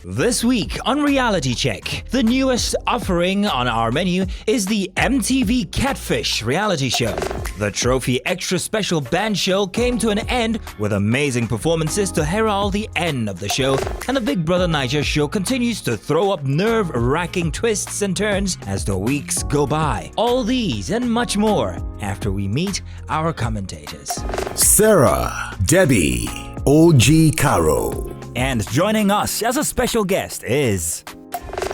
This week on Reality Check, the newest offering on our menu is the MTV Catfish reality show. The Trophy Extra Special Band show came to an end with amazing performances to herald the end of the show, and the BBnaija show continues to throw up nerve-wracking twists and turns as the weeks go by. All these and much more after we meet our commentators. Sarah, Debbie, OG Caro. And joining us as a special guest is...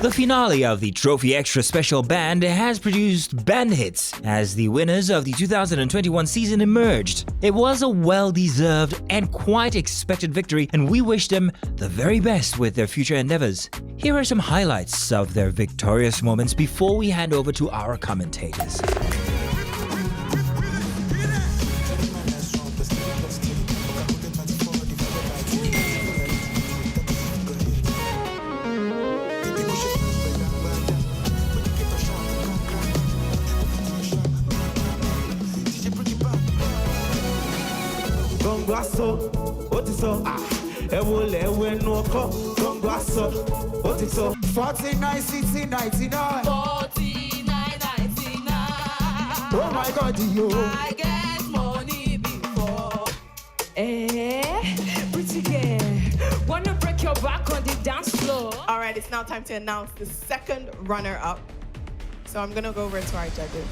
The finale of the Trophy Extra Special Band has produced band hits as the winners of the 2021 season emerged. It was a well-deserved and quite expected victory, and we wish them the very best with their future endeavors. Here are some highlights of their victorious moments before we hand over to our commentators. Oh my God, yo! I get money before. Pretty girl, wanna break your back on the dance floor? All right, it's now time to announce the second runner-up. So I'm gonna go over to our judges.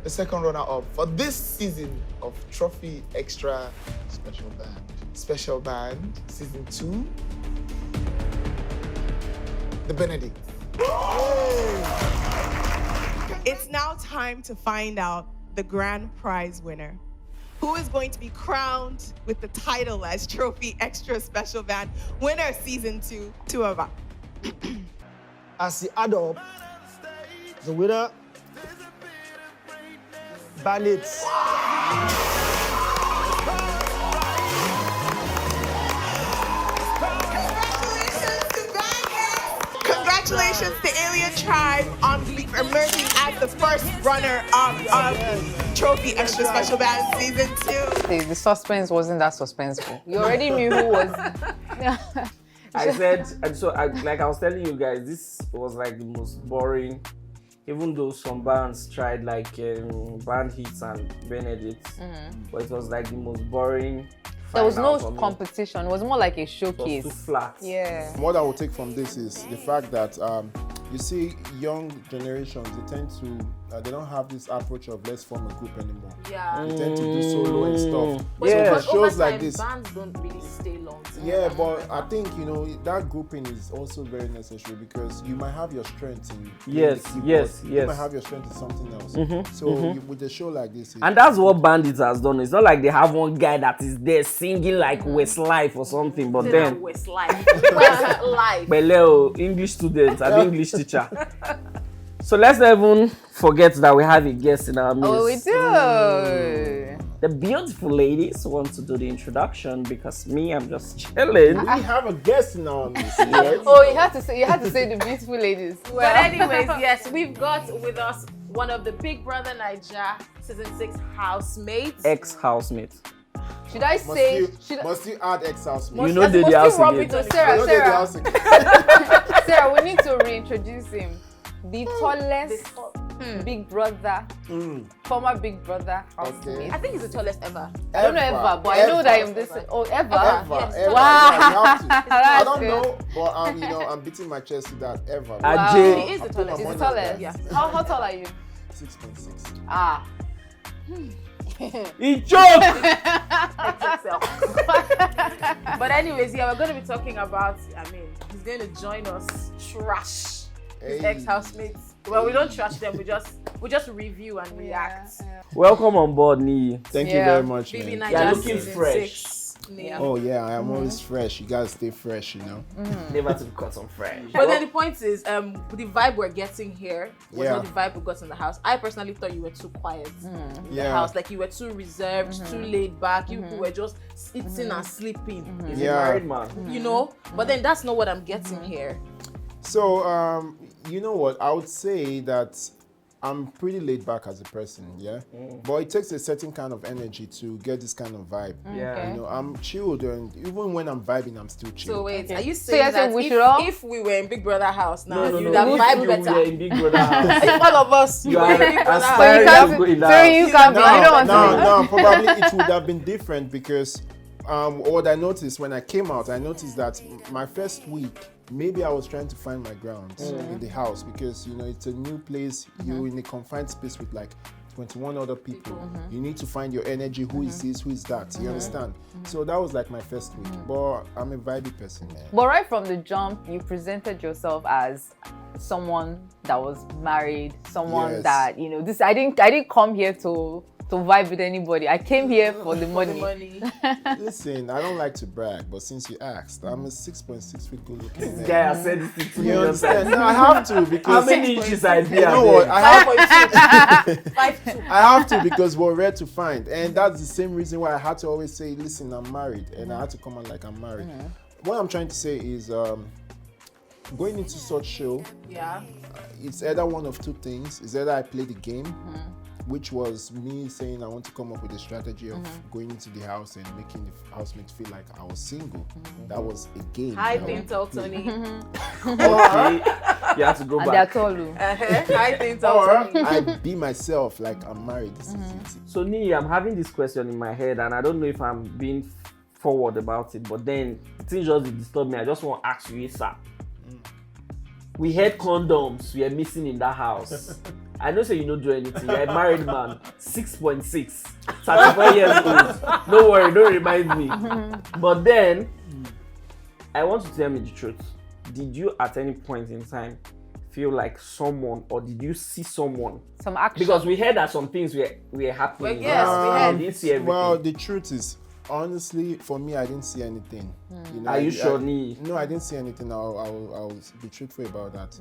The second runner-up for this season of Trophy Extra Special Band Season 2, the Benedict. It's now time to find out the grand prize winner. Who is going to be crowned with the title as Trophy Extra Special Band winner Season 2? Two of us. As the adult, the winner, Bandits. Congratulations to Alien Tribe on emerging as the first runner-up of Trophy Extra Special Band Season 2. The suspense wasn't that suspenseful. You already knew who was. I said, and so like I was telling you guys, this was like the most boring. Even though some bands tried like band hits and Benedict, but it was like the most boring. There was no competition. It was more like a showcase. It was too flat. Yeah. What I will take from this is the fact that you see young generations, they tend to, they don't have this approach of let's form a group anymore. Yeah. They tend to do solo and stuff. Yeah. So shows like this. Bands don't really stay long. Yeah, but I think, you know, that grouping is also very necessary because you might have your strength in yes. You might have your strength in something else. With a show like this, and that's what Bandits has done. It's not like they have one guy that is there singing like Westlife or something, but then Westlife, Westlife. Beleo, English student, an English teacher. So let's not even forget that we have a guest in our midst. Oh, we do. The beautiful ladies want to do the introduction because me, I'm just chilling. we have a guest in our midst. Yes. Oh, you had to say the beautiful ladies. Well, but anyways, yes, we've got with us one of the BBnaija Season 6 housemates. Ex-housemate. Should I say? Must you add ex-housemate? You know the house again. Sarah, we need to reintroduce him. The tallest big brother, former big brother housemate. Okay. I think he's the tallest ever. I don't know ever, but I know that I'm this. Oh, ever? Yes, wow. I don't know, but I'm beating my chest to that ever. Wow. He is the tallest. He's the tallest. Yeah. How tall are you? 6.6. Ah. He choked! But anyways, yeah, we're going to be talking about, he's going to join us, trash his ex-housemates. Well, we don't trash them, we just review and react. Yeah. Welcome on board, Niyi. Thank you very much, man. BBnaija You're looking fresh. Yeah. Oh yeah, I am always fresh. You guys stay fresh, you know. Never to cut on fresh. But then the point is, the vibe we're getting here was not the vibe we got in the house. I personally thought you were too quiet in the house. Like you were too reserved, too laid back. You were just eating and sleeping. He's a married man. You know? But then that's not what I'm getting here. So, you know what? I would say that I'm pretty laid back as a person, yeah. But it takes a certain kind of energy to get this kind of vibe. Yeah. You know, I'm chilled, and even when I'm vibing, I'm still chill. So wait, are you So saying you're that saying we should all- if we were in Big Brother house now, No, you'd have If vibe you were better? in Big Brother house, If all of us you were are in Big Brother So you aspiring house. to go in the so house. you can't be. You don't want to be. No, probably it would have been different because what I noticed when I came out, I noticed that my first week, maybe I was trying to find my ground in the house because, you know, it's a new place. You're in a confined space with like 21 other people. You need to find your energy. Who is this? Who is that? You understand? So that was like my first week. But I'm a vibey person, man. But right from the jump, you presented yourself as someone that was married, someone Yes. that, you know, this I didn't come here to vibe with anybody. I came here for the money. Listen, I don't like to brag, but since you asked, I'm a 6.6 feet good looking man. This guy has said this to me. You understand? No, I have to How because many inches I be? you know what? I have 5'2". I have to because we're rare to find, and that's the same reason why I had to always say, "Listen, I'm married," and I had to come out like I'm married. What I'm trying to say is, going into such show, Yeah. it's either one of two things. It's either I play the game, which was me saying I want to come up with a strategy of going into the house and making the housemates feel like I was single. That was a game. Hi, that I wanted Tintel to play. Tony. Okay, you have to go And they're back. told you. Hi, Tintel Or Tony. I be myself like I'm married. This is easy. So Niyi, I'm having this question in my head, and I don't know if I'm being forward about it, but then things just disturb me. I just want to ask you, ASAP. We had condoms we are missing in that house. I know say you don't do anything. You're a married man, 6.6, 34 years old. Don't worry, don't remind me. But then, I want you to tell me the truth. Did you at any point in time feel like someone, or did you see someone? Some action. Because we heard that some things were happening. Well, yes, we heard. We didn't see everything. Well, the truth is, honestly, for me, I didn't see anything. You know, Are you sure, Niyi? No, I didn't see anything. I'll be truthful about that.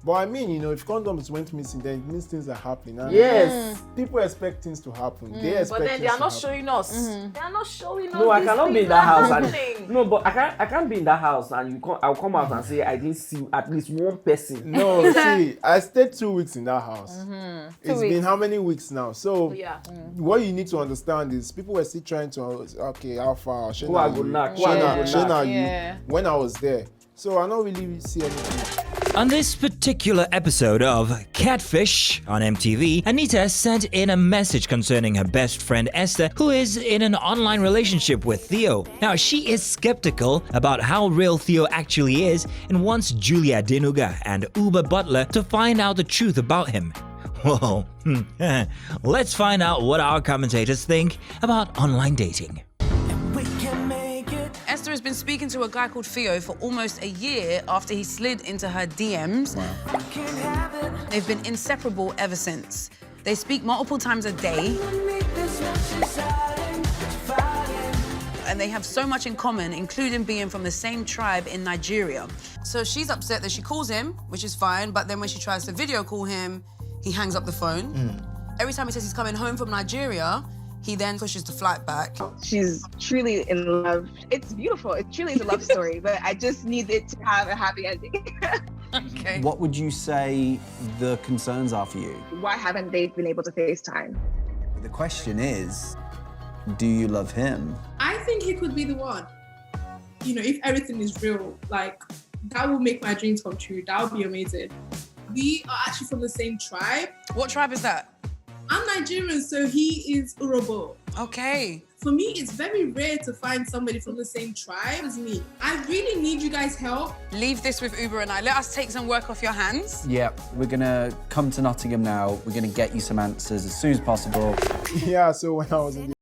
But I mean, you know, if condoms went missing, then it means things are happening. And Yes. people expect things to happen. They expect But then they things are not to happen. showing us. They are not showing us. No, I these cannot be things in that house. happening. No, but I can't be in that house and I'll come out and say I didn't see at least one person. No, see, I stayed 2 weeks in that house. It's 2 been weeks. how many weeks now? So Yeah. what you need to understand is people were still trying to, okay, how far? Who I go knock? Who I Yeah. go Shana, knock? Yeah. you, when I was there. So I don't really see anything. On this particular episode of Catfish on MTV, Anita sent in a message concerning her best friend Esther, who is in an online relationship with Theo. Now, she is skeptical about how real Theo actually is and wants Julia Denuga and Uber Butler to find out the truth about him. Whoa, let's find out what our commentators think about online dating. Esther has been speaking to a guy called Theo for almost a year after he slid into her DMs. They've been inseparable ever since. They speak multiple times a day. And they have so much in common, including being from the same tribe in Nigeria. So she's upset that she calls him, which is fine, but then when she tries to video call him, he hangs up the phone. Every time he says he's coming home from Nigeria, he then pushes the flight back. She's truly in love. It's beautiful. It truly is a love story, but I just need it to have a happy ending. Okay. What would you say the concerns are for you? Why haven't they been able to FaceTime? The question is, do you love him? I think he could be the one. You know, if everything is real, like, that will make my dreams come true. That would be amazing. We are actually from the same tribe. What tribe is that? I'm Nigerian, so he is Urobo. Okay. For me, it's very rare to find somebody from the same tribe as me. I really need you guys' help. Leave this with Uber and I. Let us take some work off your hands. Yeah, we're gonna come to Nottingham now. We're gonna get you some answers as soon as possible. Yeah, so when I was in the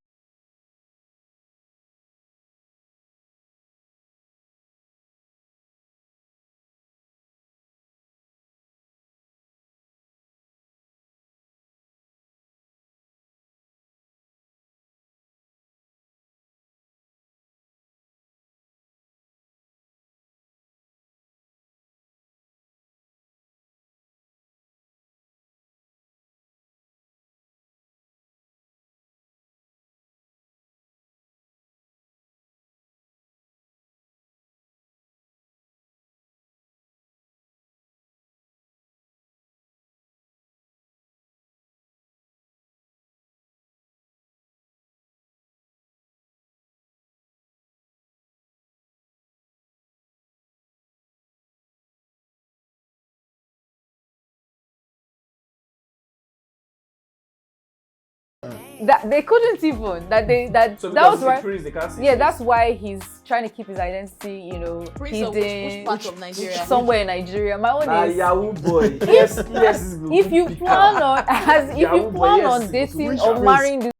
that they couldn't even that So that was because why. it's Prince, they can't see Yeah, face. that's why he's trying to keep his identity, you know, Prince of hidden. which part of Nigeria? Somewhere in Nigeria. My own Nah, is Yahoo boy. Yes, yes. if you plan on if you Yahoo boy, plan yes. on dating Which or prince? marrying this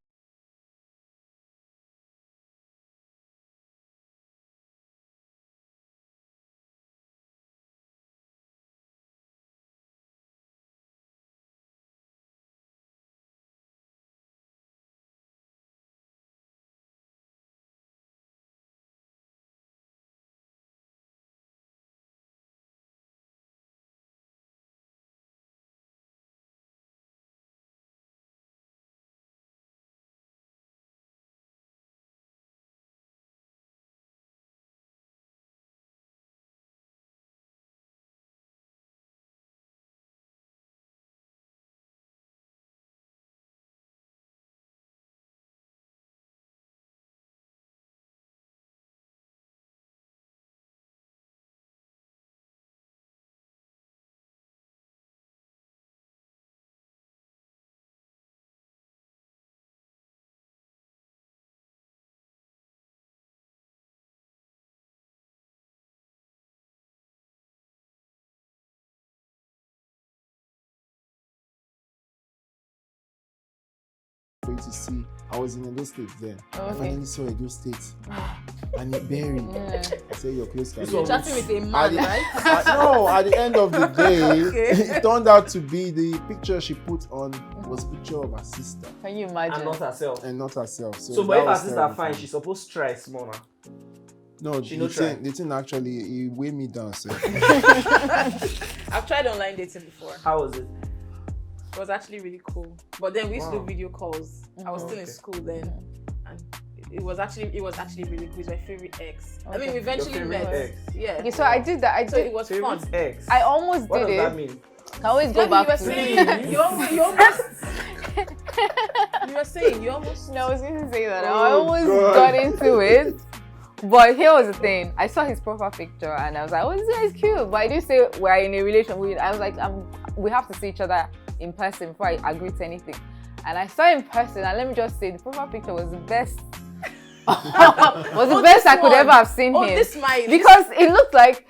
way to see. I was in Edo State then. I Okay. finally saw Edo State. And it buried. I say you're close to You're chatting with a man, right? No, at the end of the day, Okay. it turned out to be the picture she put on was a picture of her sister. Can you imagine? And not herself. And not herself. So, but that if her was sister terrible. fine, she's supposed to try smaller. No, She the no try. thing actually, he weighed me down, sir. I've tried online dating before. How was it? It was actually really cool. But then we used to do Wow. video calls. I was still in school then, and it was actually really cool. It's my favorite ex. I mean, we eventually Your met. favorite ex? Yeah. Okay, so I did that. I So did it was fun. Favorite ex. I almost What did does it. that mean? I always go Debbie, back you were to saying you almost. No, I was going to say that. I Oh, almost God. got into it. But here was the thing. I saw his profile picture and I was like, oh, this guy is cute. But I didn't say we're in a relationship. I was like, we have to see each other in person before I agree to anything. And I saw him in person, and let me just say, the profile picture was the best. Was the best I could ever have seen him. This smile. Because it looked like.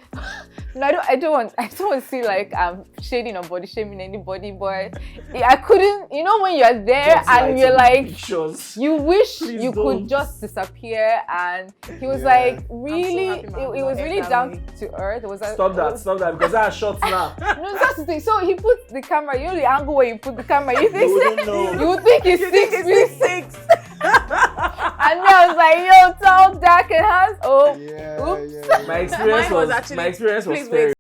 No, I don't want to see like shading or body shaming anybody, but I couldn't. You know when you're there Just and you're like, pictures. you wish Please you don't. could just disappear, and he was Yeah. like really. happy my It was mom really ever down me. to earth. It was Stop that, because I have shots now. No, that's the thing. So he put the camera. You know the angle where you put the camera. You think wouldn't know. you would think it's 6'6". And then I was like, yo, tall, dark, and hands. Oh, Yeah, oops. yeah. My experience Mine was was actually- my experience was please scary. wait.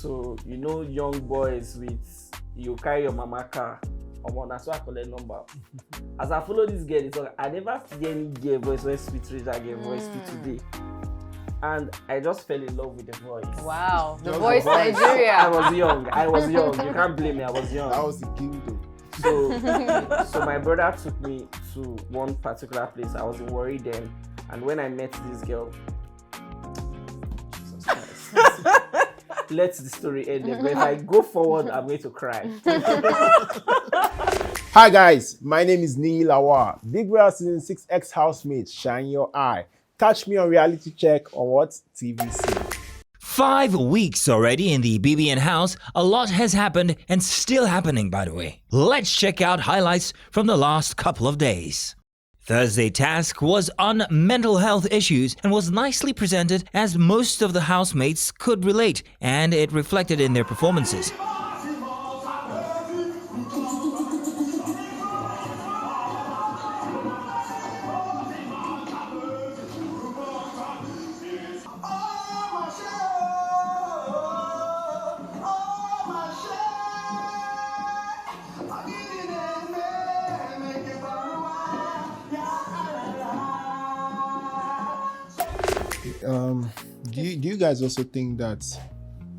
So you know, young boys with you carry your mama car. That's why I collect number. As I follow this girl, it's like, I never see any girl voice when sweet reach that girl voice till today. And I just fell in love with the voice. Wow, the Just voice the voice. Nigeria. I was young. You can't blame me. I was young. That was the dildo. So my brother took me to one particular place. I was in Warri then, and when I met this girl, Jesus Christ. Let the story end there. But if I go forward, I'm going to cry. Hi guys, my name is Niyi Lawal. Big Brother Season 6 ex-housemate, shine your eye. Catch me on Reality Check on what? TVC. 5 weeks already in the BBN house. A lot has happened and still happening, by the way. Let's check out highlights from the last couple of days. Thursday task was on mental health issues and was nicely presented as most of the housemates could relate, and it reflected in their performances. Do you guys also think that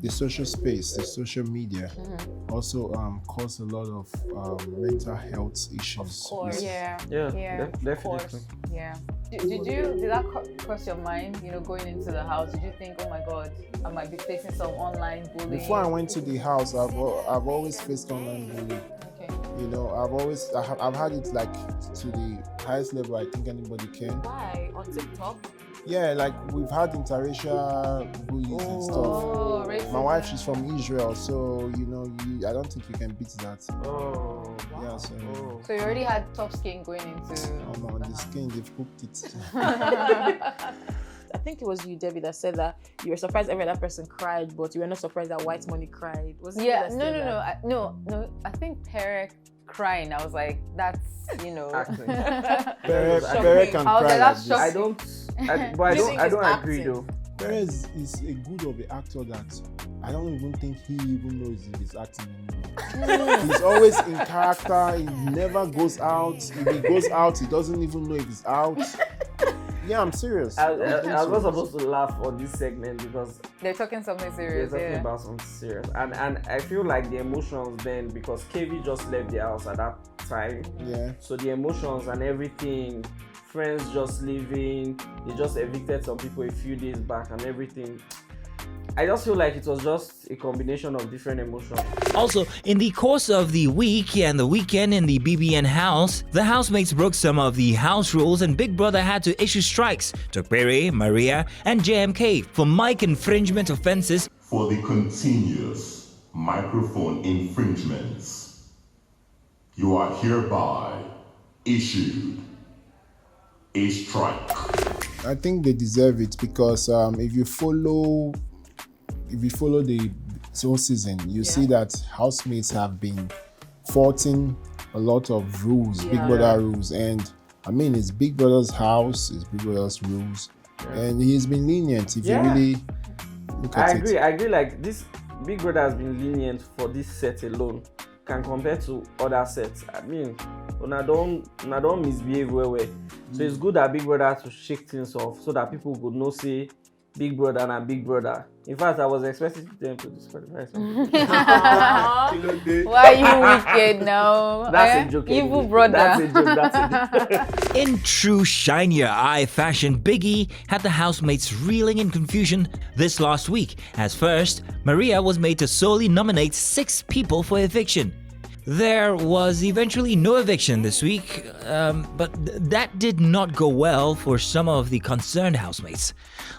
the social space, the social media, also cause a lot of mental health issues? Of course. Definitely. Of course. Yeah. Did that cross your mind, going into the house? Did you think, oh my God, I might be facing some online bullying? Before I went to the house, I've always faced online bullying. Okay. I've had it like to the highest level I think anybody can. Why? On TikTok? Yeah, like we've had interracial bullies and stuff. Racism. My wife, she's from Israel, so I don't think you can beat that. Oh, wow. Yeah, So you already had tough skin going into. No, the skin, they've cooked it. I think it was you, Debbie, that said that you were surprised every other person cried, but you were not surprised that White Money cried. Was it No. I think Pere crying. I was like, that's acting. Pere can cry like this. I don't agree though. Pere is a good of an actor that I don't even think he even knows if he's acting anymore. He's always in character. He never goes out. If he goes out, he doesn't even know if he's out. Yeah, I'm serious. I was not supposed to laugh on this segment because they're talking something serious. They're talking about something serious, and I feel like the emotions then, because KV just left the house at that time. Yeah. So the emotions and everything, friends just leaving, they just evicted some people a few days back and everything. I just feel like it was just a combination of different emotions. Also, in the course of the week and the weekend in the BBN house, the housemates broke some of the house rules and Big Brother had to issue strikes to Pere, Maria, and JMK for mic infringement offenses. For the continuous microphone infringements, you are hereby issued a strike. I think they deserve it because if you follow the whole season, you see that housemates have been faulting a lot of rules, Big Brother rules, and I mean it's Big Brother's house, it's Big Brother's rules, and he's been lenient. If you really look at it, I agree. Like this, Big Brother has been lenient for this set alone. Can compare to other sets. I mean, when I don't misbehave well. So it's good that Big Brother has to shake things off so that people could know say Big Brother and Big Brother. In fact, I was expecting them to disqualify something. Why are you wicked now? That's a joke. Evil brother. That's a joke. In true shine your eye fashion, Biggie had the housemates reeling in confusion this last week, as first, Maria was made to solely nominate 6 people for eviction. There was eventually no eviction this week, but that did not go well for some of the concerned housemates.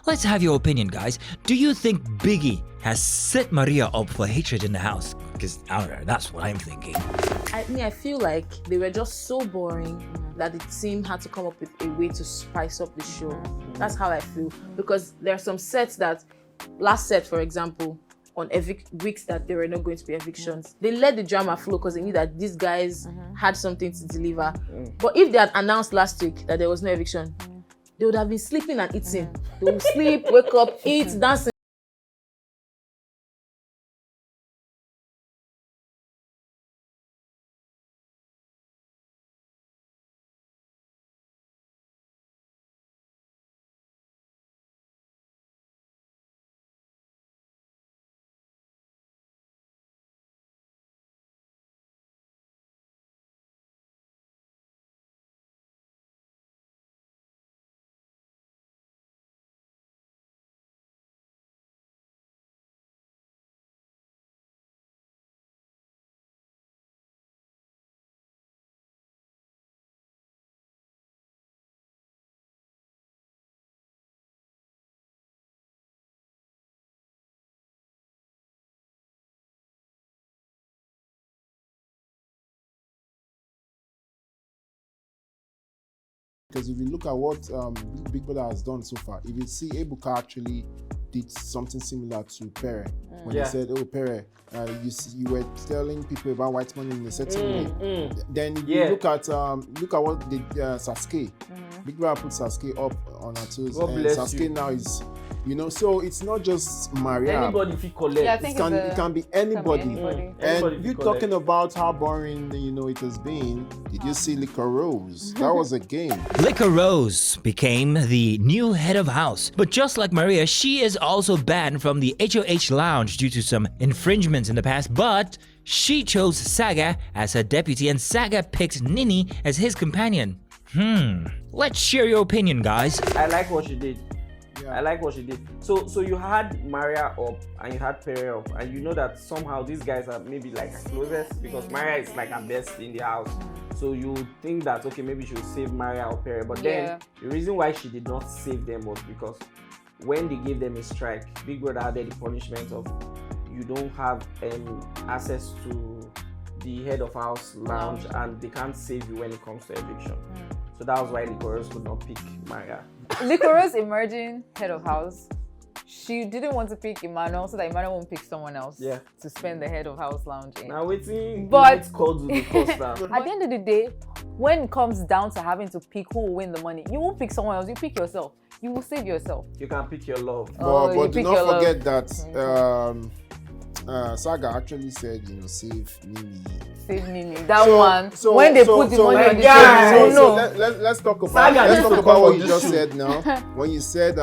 Let's have your opinion, guys. Do you think Biggie has set Maria up for hatred in the house? Because, I don't know, that's what I'm thinking. I feel like they were just so boring that the team had to come up with a way to spice up the show. That's how I feel. Because there are some sets that, last set, for example, on weeks that there were not going to be evictions, they let the drama flow because they knew that these guys had something to deliver. But if they had announced last week that there was no eviction, they would have been sleeping and eating. They would sleep, wake up, eat, dance. Because if you look at what Big Brother has done so far, if you see Ebuka actually did something similar to Pere when he said, "Oh, Pere, you were telling people about white money in a certain way." Then if you look at what did Sasuke Big Brother put Sasuke up on her toes, God and bless Sasuke you. now is, you know, so it's not just Maria. Anybody if you collect. Yeah, I think it can be anybody. anybody. And Anybody you collect. talking about how boring, you know, it has been. Did you see Liquor Rose? That was a game. Liquor Rose became the new head of house. But just like Maria, she is also banned from the HOH lounge due to some infringements in the past. But she chose Saga as her deputy, and Saga picked Nini as his companion. Let's share your opinion, guys. I like what she did. Yeah. I like what she did. So you had Maria up and you had Pere up, and you know that somehow these guys are maybe like her closest because Maria is like her best in the house. So you think that okay, maybe she will save Maria or Pere, but then the reason why she did not save them was because when they gave them a strike, Big Brother added the punishment of you don't have access to the head of house lounge and they can't save you when it comes to eviction. So that was why Licorice could not pick Maria. Licorice emerging head of house. She didn't want to pick Emmanuel so that Emmanuel won't pick someone else to spend the head of house lounge in. Now waiting, but it's called the cost. At the end of the day, when it comes down to having to pick who will win the money, you won't pick someone else, you pick yourself. You will save yourself. You can pick your love. But do not forget that Saga actually said, you know, save Nini. Save Nini. That one. When they put the money on the table. Let's talk about what you just said now. When you said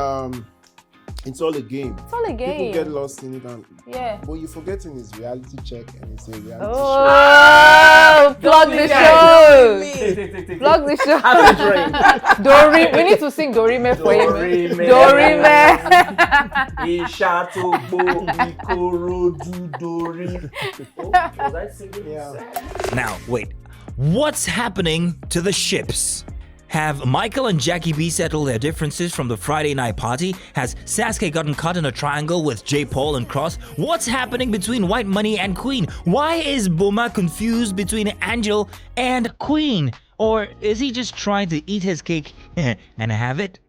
it's all a game. It's all a game. People get lost in it. And, yeah. But you're forgetting his reality check and it's a reality show. Oh, plug the show. Plug the show. Dorime. We need to sing Dorime for him. Dorime. Was I singing? Yeah. Now, wait. What's happening to the ships? Have Michael and Jackie B settled their differences from the Friday night party? Has Sasuke gotten caught in a triangle with J. Paul and Cross? What's happening between White Money and Queen? Why is Boma confused between Angel and Queen? Or is he just trying to eat his cake and have it?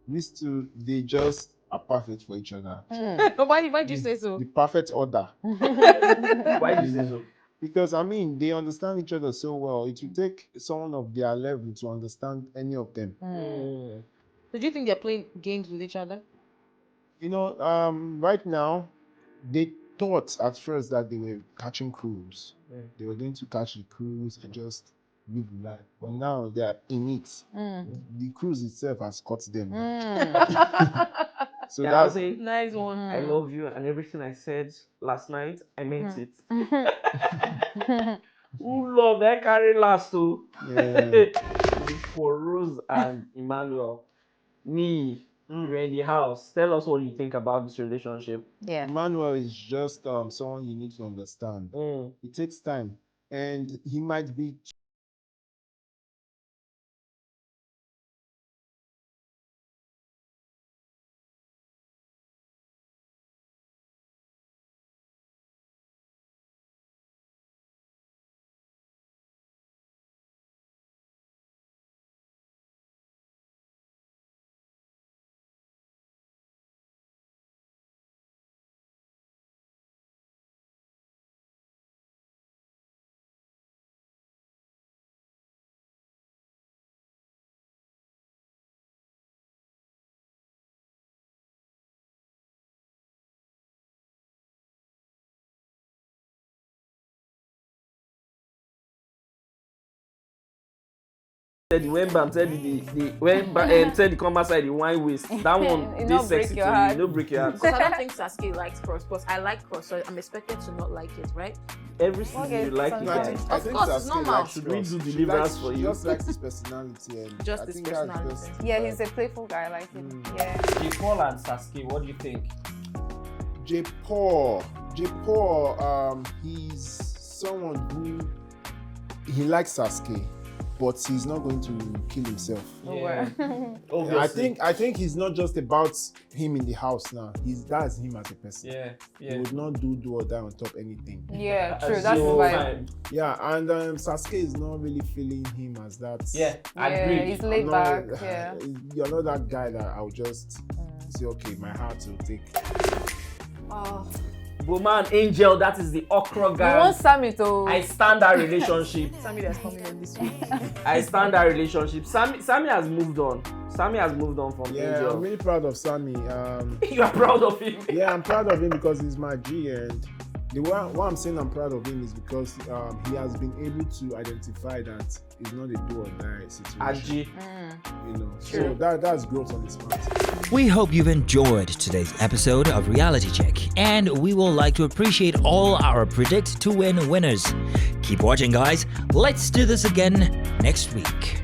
These two, they just are perfect for each other. Why did you say so? The perfect order. Why did you say so? Because, I mean, they understand each other so well. It will take someone of their level to understand any of them. So do you think they're playing games with each other? You know, right now, they thought at first that they were catching crews. They were going to catch the crews and just live life. But now they are in it. The cruise itself has caught them. So that's a nice one. I love you, and everything I said last night, I meant it. Who love that carry last too? For Rose and Emmanuel. Niyi, you're in the house. Tell us what you think about this relationship. Yeah. Emmanuel is just someone you need to understand. It takes time. And he might be Said when Bam said said the combat side the wine waste. That one It they not break sexy your to heart. you. No break your heart. Because I don't think Sasuke likes Cross, but I like Cross, so I'm expected to not like it, right? Every season you like it. sometimes. I Of think course, it's Sasuke normal. likes Should we Cross. do She deliverance likes- for she you? just likes his personality. And Just I his think that's personality. just- Yeah, he's a playful guy. I like him. Yeah. J. Paul and Sasuke, what do you think? J. Paul, he's someone who he likes Sasuke, but he's not going to kill himself. I think he's not just about him in the house now. That's him as a person. He would not do or die on top anything. Yeah, true. That's the vibe. Yeah, and Sasuke is not really feeling him as that. Agreed. He's laid back. Yeah. You're not that guy that I'll just say, okay, my heart will take. Oh, Boma and Angel, that is the okra gang. You want Sammy to... I stand that relationship. Sammy that's coming in this week. I stand that relationship. Sammy has moved on. Sammy has moved on from Angel. I'm really proud of Sammy. You are proud of him? Yeah, I'm proud of him because he's my G, and why I'm saying I'm proud of him is because he has been able to identify that it's not a do or die situation. You know, so that's growth on his part. We hope you've enjoyed today's episode of Reality Check, and we will like to appreciate all our Predict to Win winners. Keep watching, guys. Let's do this again next week.